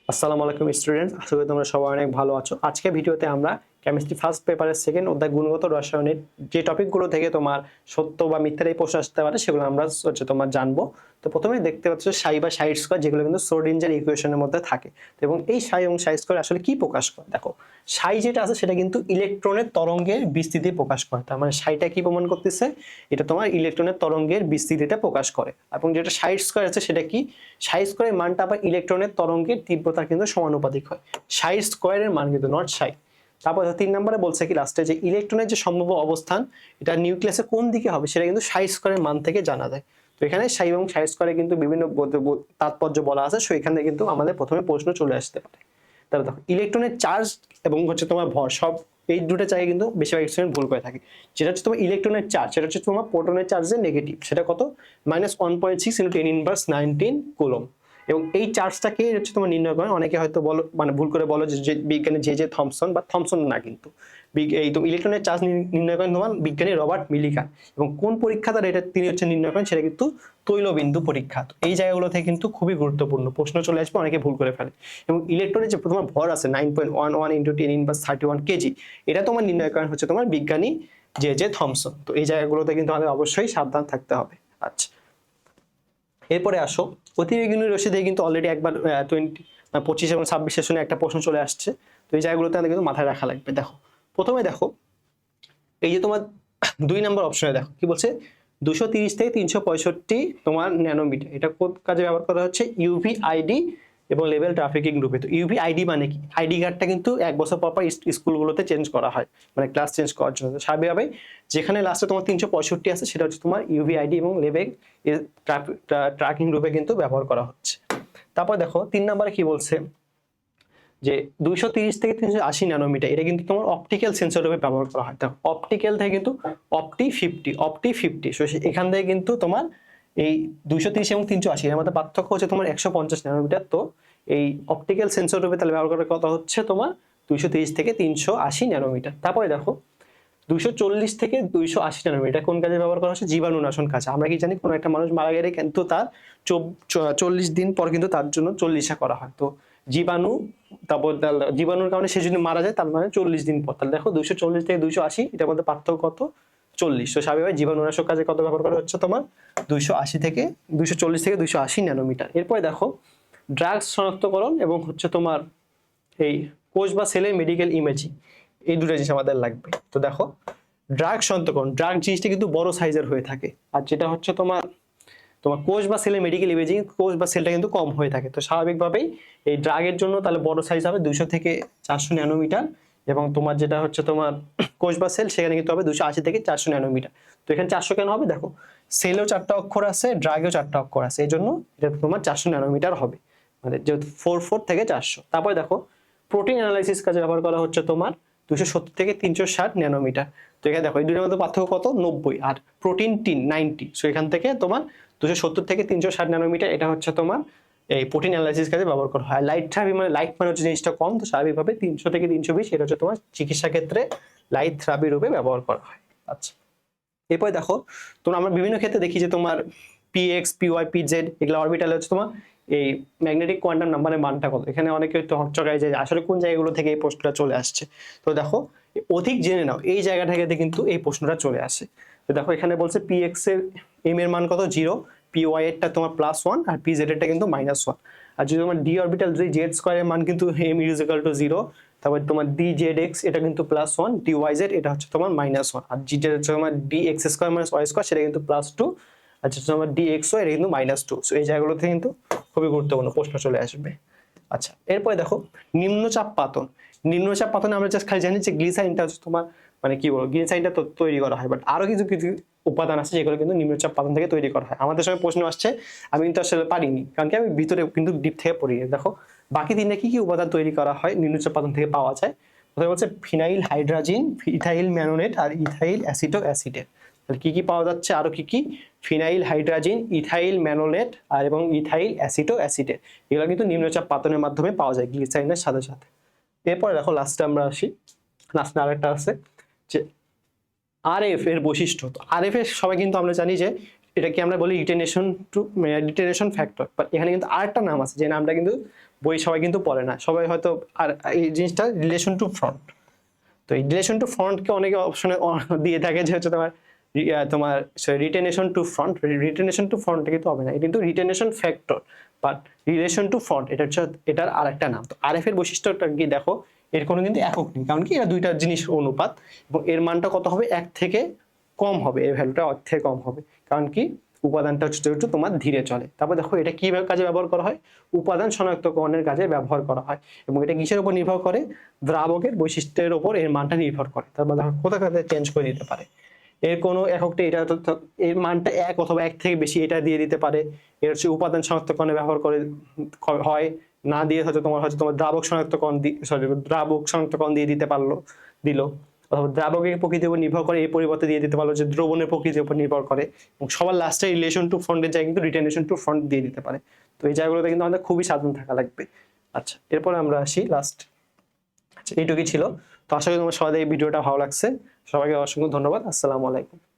আসসালামু আলাইকুম স্টুডেন্টস, আশা করি তোমরা সবাই অনেক ভালো আছো। আজকে ভিডিওতে আমরা কেমিস্ট্রি ফার্স্ট পেপারের সেকেন্ড অধ্যায় গুণগত রসায়নের যে টপিকগুলো থেকে তোমার সত্য বা মিথ্যার এই প্রশ্ন আসতে পারে সেগুলো আমরা তোমার জানবো। তো প্রথমে দেখতে পাচ্ছ সাই বা সাইড স্কয়ার, যেগুলো কিন্তু শ্রোডিঞ্জার ইকুয়েশনের মধ্যে থাকে। এবং এই সাই এবং সাই স্কয়ার আসলে কি প্রকাশ করে? দেখো, সাই যেটা আছে সেটা কিন্তু ইলেকট্রনের তরঙ্গের বিস্তৃতি প্রকাশ করে। তার মানে সাইটা কি প্রমাণ করতেছে? এটা তোমার ইলেকট্রনের তরঙ্গের বিস্তৃতিটা প্রকাশ করে। এবং যেটা সাইড স্কয়ার আছে সেটা কি? সাই স্কয়ারের মানটা আবার ইলেকট্রনের তরঙ্গের তীব্রতা কিন্তু সমানুপাতিক হয়। সাই স্কয়ারের মান কিন্তু নট সাই। তারপর 3 নম্বরে বলছে কি লাস্টে, যে ইলেকট্রনের যে সম্ভাব্য অবস্থান এটা নিউক্লিয়াসে কোন দিকে হবে সেটা কিন্তু সাই স্কয়ারের মান থেকে জানা যায়। তো এখানে সাই এবং সাই স্কয়ারে কিন্তু বিভিন্ন তাৎপর্য বলা আছে, সো এখানে কিন্তু আমাদের প্রথমে প্রশ্ন চলে আসতে পারে। তাহলে দেখো, ইলেকট্রনের চার্জ এবং তোমার ভর, সব এই দুটো জায়গায় কিন্তু বেশিরভাগ স্টুডেন্ট ভুল করে থাকে। যেটা হচ্ছে তোমার ইলেকট্রনের চার্জ, সেটা হচ্ছে তোমার প্রোটনের চার্জের নেগেটিভ, সেটা কত? -1.6 × 10⁻19 কুলম্ব। এবং এই চার্জটাকে হচ্ছে তোমার নির্ণয় করে অনেকে হয়তো বলো, মানে ভুল করে বলো যে বিজ্ঞানী জে থমসন, বা থমসন না, কিন্তু এই তো ইলেকট্রনের চার্জ নির্ণয় করেন তোমার বিজ্ঞানী রবার্ট মিলিকান। এবং কোন পরীক্ষা দ্বারা এটা তিনি হচ্ছে নির্ণয় করেন? সেটা কিন্তু তৈলবিন্দু পরীক্ষা। তো এই জায়গাগুলো থেকে কিন্তু খুবই গুরুত্বপূর্ণ প্রশ্ন চলে আসবে, অনেকে ভুল করে ফেলে। এবং ইলেকট্রনের যে তোমার ভর আছে 9.11 × 10⁻31 কেজি, এটা তোমার নির্ণয় করেন হচ্ছে তোমার বিজ্ঞানী জে থমসন। তো এই জায়গাগুলোতে কিন্তু আমাদের অবশ্যই সাবধান থাকতে হবে। আচ্ছা, এরপরে আসো, অতিবেগুনি রশ্মি দিয়ে কিন্তু অলরেডি একবার 25 এবং 26 সেশনে একটা প্রশ্ন চলে আসছে। তো এই জায়গাগুলোতে আমাদের কিন্তু মাথায় রাখা লাগবে। দেখো, প্রথমে দেখো এই যে তোমার 2 নম্বর অপশনে দেখো কি বলছে, 230 থেকে 365 তোমার ন্যানোমিটার, এটা কোন কাজে ব্যবহার করা হচ্ছে? ইউভি আইডি এবং লেভেল ট্রাফিকিং গ্রুপে। তো ইউভি আইডি মানে কি? আইডি কার্ডটা কিন্তু 1 বছর পর পর স্কুলগুলোতে চেঞ্জ করা হয়, মানে ক্লাস চেঞ্জ করার জন্য। স্বাভাবিকভাবেই যেখানে লাস্টে তোমার 365 আছে সেটা হচ্ছে তোমার ইউভি আইডি এবং লেভেল ট্র্যাকিং গ্রুপে কিন্তু ব্যবহার করা হচ্ছে। তারপর দেখো 3 নম্বরে কি বলছে, যে 230 থেকে 380 ন্যানোমিটার, এটা কিন্তু তোমার অপটিক্যাল সেন্সর রূপে ব্যবহার করা হয়। দেখো, অপটিক্যাল থেকে কিন্তু অপটি 50, সো এখান থেকে কিন্তু তোমার এই 230 এবং 380 এর মধ্যে পার্থক্য হচ্ছে তোমার 150 ন্যানোমিটার। তো এই অপটিক্যাল সেন্সর রূপে তাহলে ব্যবহার করার কথা হচ্ছে তোমার 230 থেকে 380 ন্যানোমিটার। তারপরে দেখো 240 থেকে 280 ন্যানোমিটার কোন কাজে ব্যবহার করা হচ্ছে? জীবাণুনাশন কাজে। আমরা কি জানি, কোনো একটা মানুষ মারা গেলে কিন্তু তার 40 দিন পর কিন্তু তার জন্য চল্লিশা করা হয়। তো জীবাণু, তারপর জীবাণুর কারণে সে যদি মারা যায় তার মানে 40 দিন পর। তাহলে দেখো 240 থেকে 280, এটার মধ্যে পার্থক্য কত? 40। তো স্বাভাবিকভাবে জীবাণুনাশক কাজে কত ব্যবহার করা হচ্ছে তোমার? 240 থেকে 280 ন্যানোমিটার। এরপরে দেখো ড্রাগস শনাক্তকরণ এবং হচ্ছে তোমার এই কোষ বা সেলের মেডিকেল ইমেজিং, এই দুটো জিনিস আমাদের লাগবে। তো দেখো, ড্রাগ শনাক্তকরণ, ড্রাগ জিনিসটা কিন্তু বড় সাইজের হয়ে থাকে, আর যেটা হচ্ছে তোমার তোমার কোষ বা সেলের মেডিকেল ইমেজিং, কোষ বা সেলটা কিন্তু কম হয়ে থাকে। তো স্বাভাবিকভাবেই এই ড্রাগের জন্য তাহলে বড় সাইজ হবে 200 থেকে 400 ন্যানোমিটার, এবং তোমার যেটা হচ্ছে তোমার কোষ বা সেল, সেখানে কিন্তু হবে 280 থেকে 400 ন্যানোমিটার। তো এখানে 400 কেন হবে? দেখো, সেলেও 4টা অক্ষর আছে, ড্রাগেও 4টা অক্ষর আছে, এই জন্য এটা তোমার 400 ন্যানোমিটার হবে, মানে যেহেতু 44 থেকে 400। তারপরে দেখো, প্রোটিন অ্যানালাইসিস কাজে ব্যবহার করা হচ্ছে তোমার 270 থেকে 360 ন্যানোমিটার। তো এখানে দেখো এই দুটোর মধ্যে পার্থক্য কত? 90। আর প্রোটিন 90, সো এখান থেকে তোমার 270 থেকে 360 ন্যানোমিটার, এটা হচ্ছে তোমার এই প্রোটিন অ্যানালাইসিস কাজে ব্যবহার করা হয়। লাইট থেরাপি মানে লাইট মানে হচ্ছে জিনিসটা কম, তো স্বাভাবিকভাবে 300 থেকে 320, এটা হচ্ছে তোমার চিকিৎসা ক্ষেত্রে লাইট থেরাপি রূপে ব্যবহার করা হয়। আচ্ছা, এরপরে দেখো, তোমরা আমরা বিভিন্ন ক্ষেত্রে দেখি যে তোমার পিএক্স, পিওয়াই, পিজেড, এগুলো অরবিটালে হচ্ছে তোমার এই ম্যাগনেটিক কোয়ান্টাম নাম্বারের মানটা কত। এখানে অনেকে একটু হকচকায় যায় আসলে কোন জায়গাগুলো থেকে এই প্রশ্নটা চলে আসছে। তো দেখো, অধিক জেনে নাও, এই জায়গা থেকে কিন্তু এই প্রশ্নটা চলে আসে। তো দেখো, এখানে বলছে পিএক্স এর এম এর মান কত? 0, পিওয়াই এরটা তোমার +1, আর পিজেড এরটা কিন্তু -1। আর যদি তোমার ডি অরবিটাল, যদি জেড স্কয়ারের মান কিন্তু m = 0, তারপর তোমার dz(x) এটা কিন্তু +1, dyz এটা হচ্ছে তোমার -1, আর যেটা হচ্ছে তোমার dx² - y² সেটা কিন্তু +2, আর যেটা তোমার dxy এটা কিন্তু -2। সো এই জায়গাগুলোতে কিন্তু খুবই গুরুত্বপূর্ণ প্রশ্ন চলে আসবে। আচ্ছা, এরপরে দেখো নিম্নচাপ পাতন। নিম্নচাপ পাতনে আমরা জাস্ট খালি জানি যে গ্লিসারিনটা হচ্ছে তোমার, মানে কি বলবো, গ্লিসারিনটা তৈরি করা হয়, বাট আরো কিছু কিছু উপাদান আছে যেগুলো কিন্তু নিম্নচাপ পাতন থেকে তৈরি করা হয়। আমাদের সময় প্রশ্ন আসছে, আমি কিন্তু আসলে পারিনি, কারণ কি আমি ভিতরে কিন্তু ডিপ থেকে পড়ি। দেখো বাকি তিনটা কি কি উপাদান তৈরি করা হয় নিম্নচাপ পাতন থেকে পাওয়া যায়। প্রথমে হচ্ছে ফিনাইল হাইড্রাজিন, ইথাইল ম্যানোনেট আর ইথাইল অ্যাসিটো অ্যাসিডেট। তাহলে কি কি পাওয়া যাচ্ছে? আরো কি কি? ফিনাইল হাইড্রাজিন, ইথাইল ম্যানোলেট আর এবং ইথাইল অ্যাসিটো অ্যাসিডেট, এগুলো কিন্তু নিম্নচাপ পাতনের মাধ্যমে পাওয়া যায় গ্লিসারিনের সাথে সাথে। এরপরে দেখো লাস্টে আমরা আসি, লাস্টে আরেকটা আছে যে আরএফ এর বৈশিষ্ট্য। তো আরএফ এর সবাই কিন্তু আমরা জানি যে এটাকে আমরা বলি রিটেনেশন ফ্যাক্টর, বাট এখানে কিন্তু আরেকটা নাম আছে যে নামটা কিন্তু বই সবাই কিন্তু পড়ে না, সবাই হয়তো। আর এই জিনিসটা রিলেশন টু ফ্রন্ট, তো এই রিলেশন টু ফ্রন্টকে অনেকে অপশনে দিয়ে থাকে যে হচ্ছে তোমার retention to front. Retention to front কিন্তু হবে না, এটা কিন্তু retention factor, but relation to front এটা হচ্ছে এটার আরেকটা নাম। তো আরএফ এর বৈশিষ্ট্যটা কি দেখো, এর কোনো কিন্তু একক নেই, কারণ কি এরা দুইটা জিনিস অনুপাত, এবং এর মানটা কত হবে, 1 থেকে কম হবে, এর ভ্যালুটা 1 থেকে কম হবে, কারণ কি উপাদানটা হচ্ছে একটু তোমার ধীরে চলে। তারপর দেখো এটা কি কাজে ব্যবহার করা হয়, উপাদান শনাক্তকরণের কাজে ব্যবহার করা হয়, এবং এটা কিসের উপর নির্ভর করে, দ্রাবকের বৈশিষ্ট্যের উপর এর মানটা নির্ভর করে। তারপর দেখো কোথায় কোথায় চেঞ্জ করে দিতে পারে, এর কোনো এককটা এটা এর মানটা 1 অথবা 1 থেকে বেশি এটা দিয়ে দিতে পারে। এর হচ্ছে উপাদান শনাক্তকরণে ব্যবহার করে হয়, না দিয়ে হয়তো তোমার দ্রাবক শনাক্তকরণ দ্রাবক শনাক্তকরণ দিয়ে দিতে পারলো, দিল, অথবা দ্রাবকের প্রকৃতির উপর নির্ভর করে এই পরিবর্তে দিয়ে দিতে পারলো যে দ্রবণের প্রকৃতির উপর নির্ভর করে, এবং সবার লাস্টে রিলেশন টু ফ্রন্টের জায়গায় কিন্তু রিটেনেশন টু ফ্রন্ট দিয়ে দিতে পারে। তো এই জায়গাগুলোতে কিন্তু আমাদের খুবই সাবধান থাকা লাগবে। আচ্ছা, এরপরে আমরা আসি লাস্ট। আচ্ছা, এইটুকুই ছিল। তো আশা করি তোমার সবাই এই ভিডিওটা ভালো লাগছে। সবাইকে অসংখ্য ধন্যবাদ। আসসালামু আলাইকুম।